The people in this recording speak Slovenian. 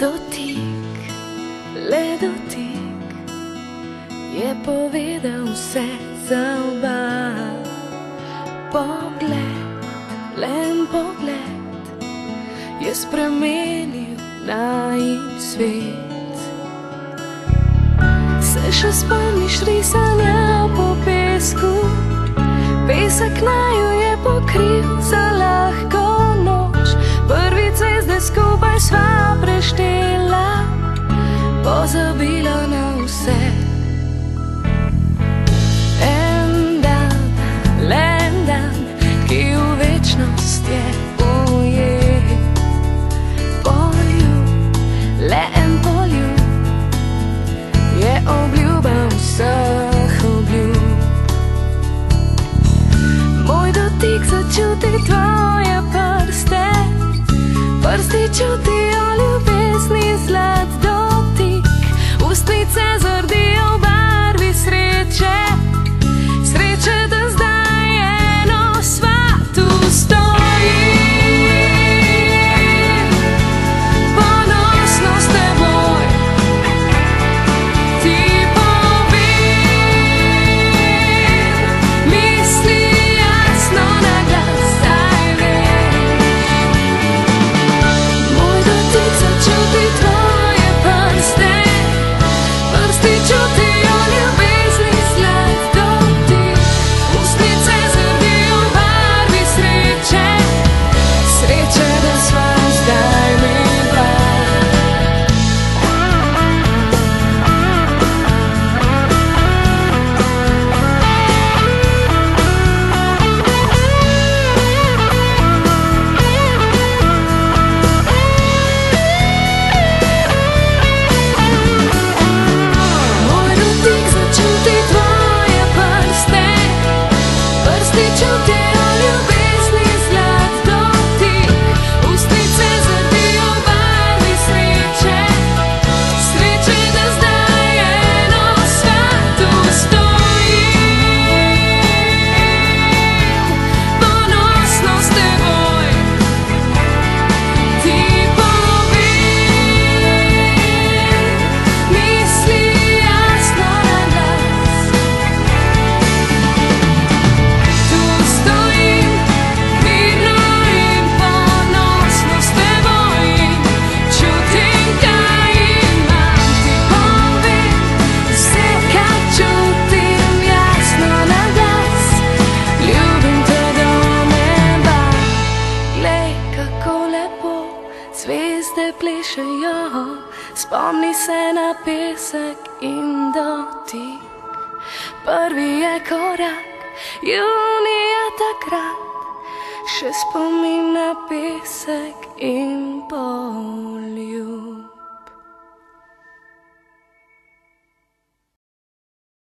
dotik, le dotik je povedal vse za oba. Pogled, len pogled je spremenil najin svet. Se še spomniš risanja po pesku? Pesek naju je pokril za lahko noč. Prvi ceste skupaj sva preštela, pozabila na vse. En dan, len dan, ki v večnost je ujet. Poljub, le en poljub je obljuba vseh obljub. Moj dotik začuti tvoje prste, prsti čutijo ljubezni zlat dotik. Ustnice zardijo v barvi sreče, sreče, da zdaj eno sva tu stojim. Ponosno s teboj ti povem, misli jasno na glas, saj veš. Moj dotik začuti tvoje prste, prsti čutijo ljubezni zlat dotik. Ustnice zardijo v barvi sreče, sreče, da sva zdaj midva. Moj dotik začuti tvoje prste, prsti čutijo ljubezni zlat dotik. Ustnice zardijo v barvi sreče, sreče, da zdaj eno sva tu stojim. Ponosno s teboj ti povem, misli jasno na glas. Tu stojim, mirno in ponosno s teboj in čutim, kaj imam. Ti povem vse, kar čutim, jasno na glas. Ljubim te do neba, glej, kako lepo zvezde plešejo. Spomni se na pesek in dotik. Prvi je korak, junija takrat, še spomin na pesek in poljub.